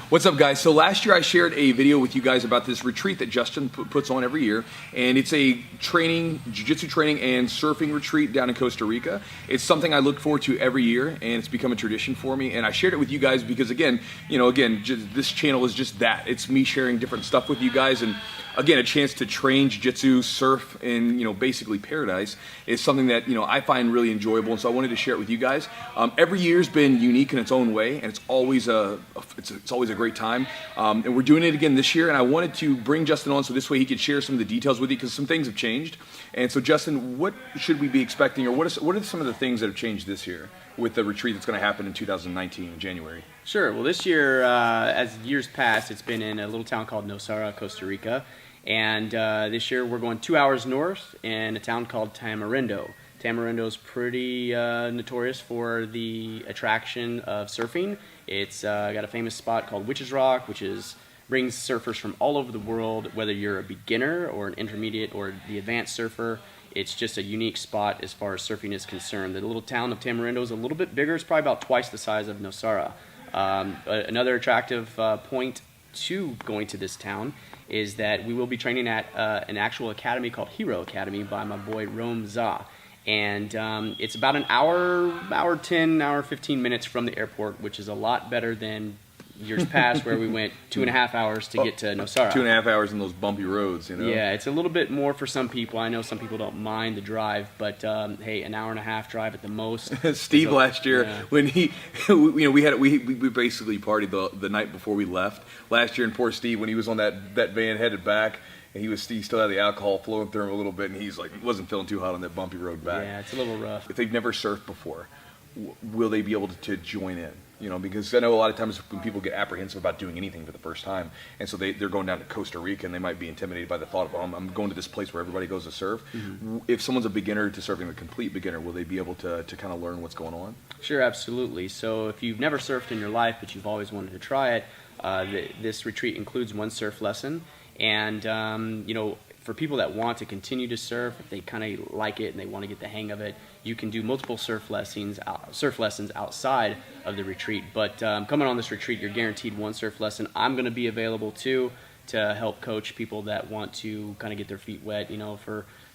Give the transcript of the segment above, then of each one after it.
What's up, guys? So last year I shared a video with you guys about this retreat that Justin puts on every year, and it's a jiu-jitsu training and surfing retreat down in Costa Rica. It's something I look forward to every year, and it's become a tradition for me, and I shared it with you guys because, again, this channel is just that. It's me sharing different stuff with you guys, and again, a chance to train jiu-jitsu, surf, and basically paradise is something that I find really enjoyable, and so I wanted to share it with you guys. Every year's been unique in its own way, and it's always a great time. And we're doing it again this year, and I wanted to bring Justin on so this way he could share some of the details with you because some things have changed. And so, Justin, what should we be expecting, or what are some of the things that have changed this year with the retreat that's going to happen in 2019 in January? Sure. Well, this year, as years past, it's been in a little town called Nosara, Costa Rica. And this year we're going 2 hours north in a town called Tamarindo. Tamarindo is pretty notorious for the attraction of surfing. It's got a famous spot called Witch's Rock, which brings surfers from all over the world, whether you're a beginner or an intermediate or the advanced surfer. It's just a unique spot as far as surfing is concerned. The little town of Tamarindo is a little bit bigger. It's probably about twice the size of Nosara. Another attractive point to going to this town is that we will be training at an actual academy called Hero Academy by my boy Rome Za. And it's about an hour 10, hour 15 minutes from the airport, which is a lot better than years past where we went 2.5 hours to get to Nosara. 2.5 hours in those bumpy roads, Yeah, it's a little bit more for some people. I know some people don't mind the drive, but hey, an hour and a half drive at the most. Steve last year, when we basically partied the night before we left last year, and poor Steve, when he was on that van headed back, and he still had the alcohol flowing through him a little bit, and he wasn't feeling too hot on that bumpy road back. Yeah, it's a little rough. If they've never surfed before, will they be able to join in? Because I know a lot of times when people get apprehensive about doing anything for the first time, and so they're going down to Costa Rica, and they might be intimidated by the thought of, I'm going to this place where everybody goes to surf. Mm-hmm. If someone's a beginner to surfing, a complete beginner, will they be able to kind of learn what's going on? Sure, absolutely. So if you've never surfed in your life, but you've always wanted to try it, this retreat includes one surf lesson. And, for people that want to continue to surf, if they kind of like it and they want to get the hang of it, you can do multiple surf lessons outside of the retreat. But coming on this retreat, you're guaranteed one surf lesson. I'm going to be available too to help coach people that want to kind of get their feet wet,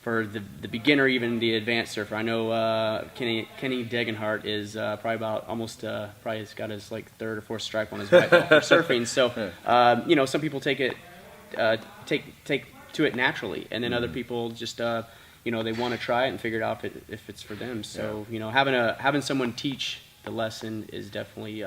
for the beginner, even the advanced surfer. I know Kenny Degenhart is probably about probably has got his third or fourth stripe on his white belt for surfing. So, some people take to it naturally, and then other people just they want to try it and figure it out if it's for them. So having someone teach the lesson is definitely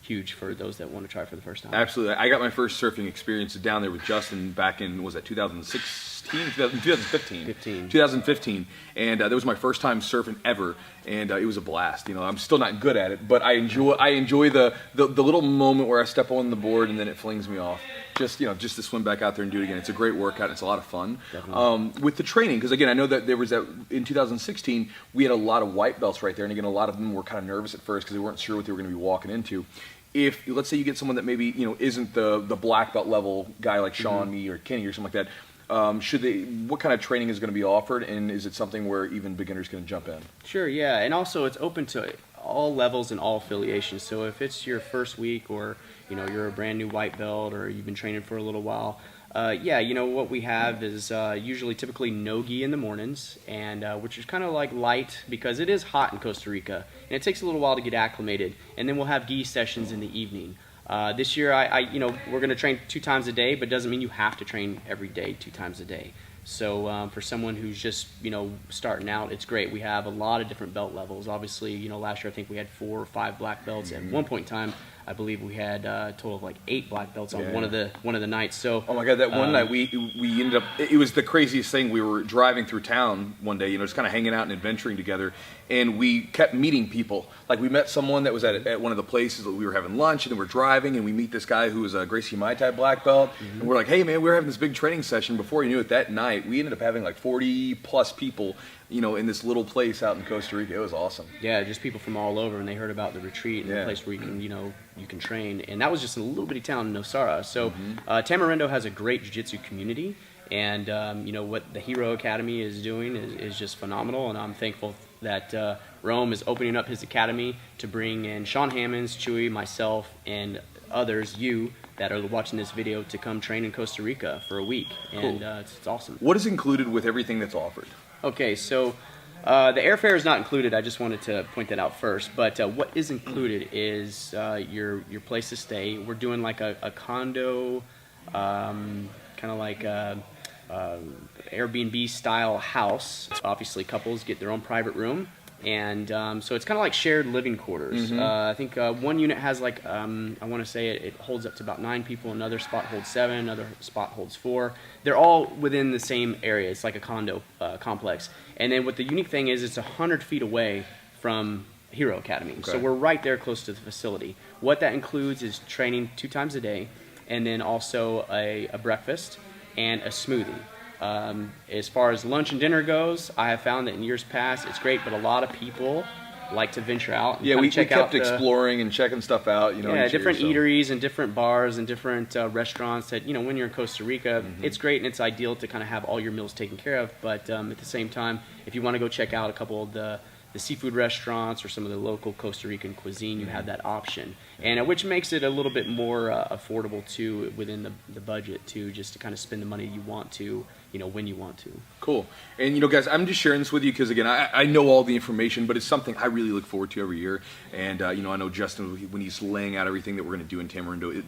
huge for those that want to try it for the first time. Absolutely. I got my first surfing experience down there with Justin back in 2015, and that was my first time surfing ever, and it was a blast. I'm still not good at it, but I enjoy the little moment where I step on the board and then it flings me off. Just to swim back out there and do it again. It's a great workout. And it's a lot of fun. With the training, because again, I know that there was in 2016 we had a lot of white belts right there, and again, a lot of them were kind of nervous at first because they weren't sure what they were going to be walking into. If let's say you get someone that maybe isn't the black belt level guy like Sean, me, or Kenny or something like that, what kind of training is going to be offered, and is it something where even beginners can jump in? Sure, yeah, and also it's open to all levels and all affiliations. So if it's your first week, or you're a brand new white belt, or you've been training for a little while, what we have is typically no gi in the mornings, and which is kind of like light because it is hot in Costa Rica, and it takes a little while to get acclimated. And then we'll have gi sessions in the evening. This year, we're going to train 2 times a day, but it doesn't mean you have to train every day 2 times a day. So for someone who's just starting out, it's great. We have a lot of different belt levels. Obviously, last year I think we had 4 or 5 black belts. At one point in time, I believe we had a total of 8 black belts on one of the nights. So oh my God, that one night we ended up, it was the craziest thing. We were driving through town one day, just kind of hanging out and adventuring together, and we kept meeting people. Like we met someone that was at one of the places that we were having lunch, and then we're driving, and we meet this guy who was a Gracie Mai Tai black belt, and we're like, hey man, we were having this big training session. Before you knew it, that night we ended up having 40 plus people in this little place out in Costa Rica. It was awesome. Yeah, just people from all over, and they heard about the retreat and the place where you can, you can train. And that was just in a little bitty town in Nosara. So Tamarindo has a great jiu-jitsu community, and what the Hero Academy is doing is just phenomenal, and I'm thankful that Rome is opening up his academy to bring in Sean Hammonds, Chewy, myself, and others, you, that are watching this video to come train in Costa Rica for a week. And it's awesome. What is included with everything that's offered? Okay, so the airfare is not included. I just wanted to point that out first. But what is included is your place to stay. We're doing like a condo, kind of like Airbnb style house. Obviously, couples get their own private room. And so it's kind of like shared living quarters. I think one unit has like, I want to say it holds up to about 9 people. Another spot holds 7. Another spot holds 4. They're all within the same area. It's like a condo complex. And then what the unique thing is, it's 100 feet away from Hero Academy. Okay. So we're right there close to the facility. What that includes is training 2 times a day, and then also a breakfast and a smoothie. As far as lunch and dinner goes, I have found that in years past it's great, but a lot of people like to venture out. And we kept exploring and checking stuff out. You know, different eateries and different bars and different restaurants that, you know, when you're in Costa Rica, it's great and it's ideal to kind of have all your meals taken care of. But at the same time, if you want to go check out a couple of the seafood restaurants or some of the local Costa Rican cuisine, you have that option, and which makes it a little bit more affordable too within the budget too, just to kind of spend the money you want to, you know, when you want to. Cool. And you know, guys, I'm just sharing this with you because again, I know all the information, but it's something I really look forward to every year. And you know, I know Justin, when he's laying out everything that we're going to do in Tamarindo, it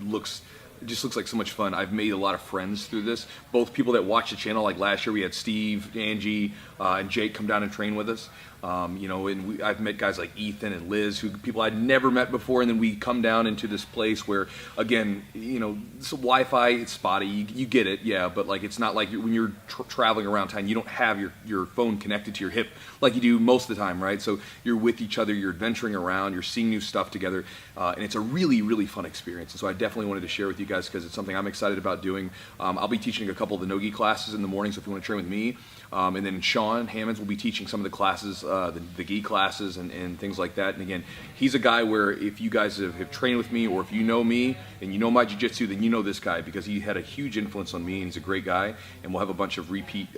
just looks like so much fun. I've made a lot of friends through this. Both people that watch the channel, like last year we had Steve, Angie, and Jake come down and train with us. You know, and I've met guys like Ethan and Liz, people I'd never met before, and then we come down into this place where, again, you know, Wi-Fi, it's spotty, you get it, yeah, but like it's not like when you're traveling around town, you don't have your phone connected to your hip like you do most of the time, right? So you're with each other, you're adventuring around, you're seeing new stuff together, and it's a really, really fun experience. And so I definitely wanted to share with you guys because it's something I'm excited about doing. I'll be teaching a couple of the no-gi classes in the morning, so if you want to train with me, and then Sean Hammonds will be teaching some of the classes, the gi classes and things like that. And again, he's a guy where if you guys have trained with me, or if you know me and you know my jiu-jitsu, then you know this guy because he had a huge influence on me and he's a great guy. And we'll have a bunch of repeat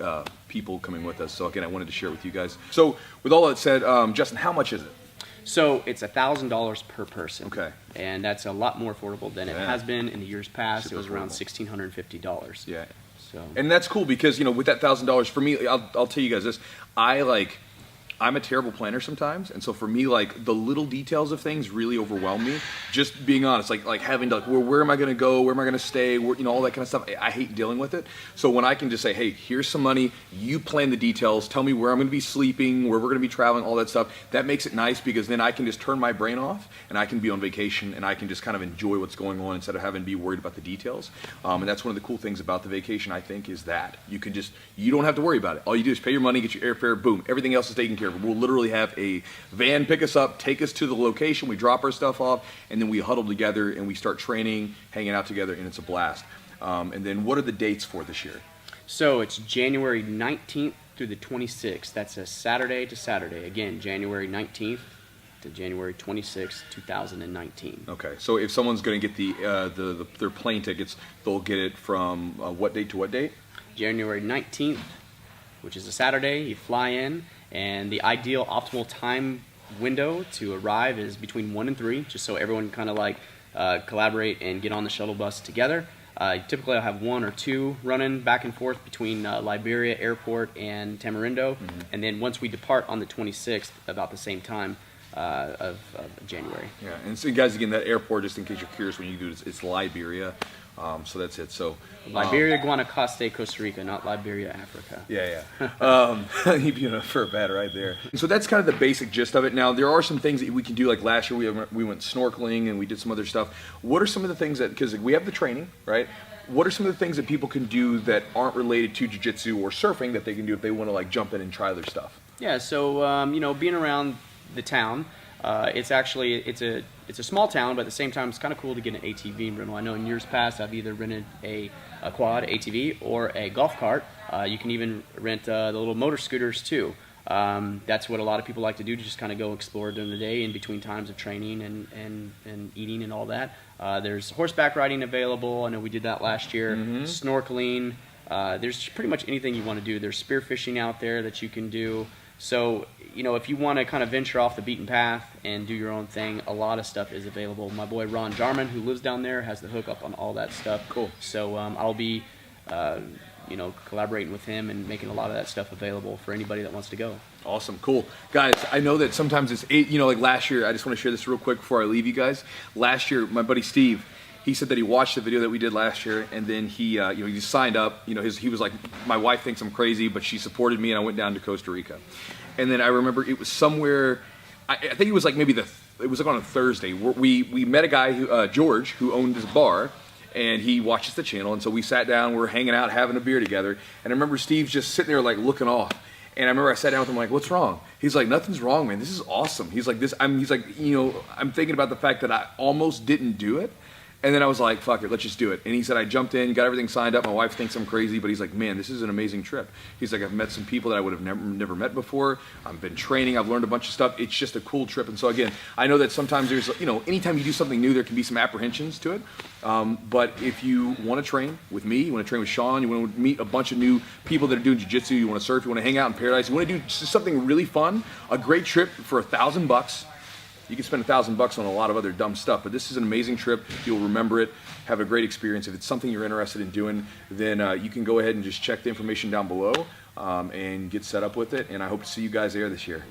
people coming with us. So again, I wanted to share with you guys. So with all that said, Justin, how much is it? So it's $1,000 per person. Okay. And that's a lot more affordable than it has been in the years past. Super it was around affordable. $1,650. Yeah. So. And that's cool because, you know, with that $1,000, for me, I'll tell you guys this, I'm a terrible planner sometimes, and so for me, like, the little details of things really overwhelm me. Just being honest, like having to, like, where am I going to go? Where am I going to stay? Where, you know, all that kind of stuff. I hate dealing with it. So when I can just say, hey, here's some money, you plan the details, tell me where I'm going to be sleeping, where we're going to be traveling, all that stuff, that makes it nice because then I can just turn my brain off and I can be on vacation and I can just kind of enjoy what's going on instead of having to be worried about the details. And that's one of the cool things about the vacation, I think, is that you don't have to worry about it. All you do is pay your money, get your airfare, boom, everything else is taken care of. We'll literally have a van pick us up, take us to the location, we drop our stuff off, and then we huddle together and we start training, hanging out together, and it's a blast. And then what are the dates for this year? So it's January 19th through the 26th. That's a Saturday to Saturday. Again, January 19th to January 26th, 2019. Okay, so if someone's going to get their plane tickets, they'll get it from what date to what date? January 19th, which is a Saturday. You fly in, and the ideal optimal time window to arrive is between 1 and 3, just so everyone kind of like collaborate and get on the shuttle bus together. Typically I'll have 1 or 2 running back and forth between Liberia Airport and Tamarindo, and then once we depart on the 26th, about the same time of January. Yeah, and so guys, again, that airport, just in case you're curious, when you do it, it's Liberia. So that's it. So Liberia, Guanacaste, Costa Rica, not Liberia, Africa. Yeah. You'd be in for a bad ride there. So that's kind of the basic gist of it. Now, there are some things that we can do. Like last year, we went snorkeling and we did some other stuff. What are some of the things that, because we have the training, right? What are some of the things that people can do that aren't related to jiu-jitsu or surfing that they can do if they want to like jump in and try their stuff? Yeah. So you know, being around the town, it's a small town, but at the same time, it's kind of cool to get an ATV rental. I know in years past, I've either rented a quad ATV or a golf cart. You can even rent the little motor scooters too. That's what a lot of people like to do, to just kind of go explore during the day in between times of training and eating and all that. There's horseback riding available. I know we did that last year. Snorkeling. There's pretty much anything you want to do. There's spearfishing out there that you can do. So, you know, if you want to kind of venture off the beaten path and do your own thing, a lot of stuff is available. My boy Ron Jarman, who lives down there, has the hookup on all that stuff. Cool. So I'll be, you know, collaborating with him and making a lot of that stuff available for anybody that wants to go. Awesome, cool. Guys, I know that sometimes it's, you know, like last year, I just want to share this real quick before I leave you guys. Last year, my buddy Steve, he said that he watched the video that we did last year, and then he, you know, he signed up. You know, he was like, my wife thinks I'm crazy, but she supported me, and I went down to Costa Rica. And then I remember it was somewhere, I think it was like maybe it was like on a Thursday. We met a guy, George, who owned this bar, and he watches the channel, and so we sat down, we were hanging out, having a beer together, and I remember Steve just sitting there like looking off. And I remember I sat down with him like, what's wrong? He's like, nothing's wrong, man. This is awesome. He's like, he's like, you know, I'm thinking about the fact that I almost didn't do it. And then I was like, fuck it, let's just do it. And he said, I jumped in, got everything signed up. My wife thinks I'm crazy, but he's like, man, this is an amazing trip. He's like, I've met some people that I would have never met before. I've been training, I've learned a bunch of stuff. It's just a cool trip. And so again, I know that sometimes there's, you know, anytime you do something new, there can be some apprehensions to it. But if you want to train with me, you want to train with Sean, you want to meet a bunch of new people that are doing jiu-jitsu, you want to surf, you want to hang out in paradise, you want to do just something really fun, a great trip for $1,000. You can spend $1,000 on a lot of other dumb stuff, but this is an amazing trip. You'll remember it, have a great experience. If it's something you're interested in doing, then you can go ahead and just check the information down below and get set up with it. And I hope to see you guys there this year.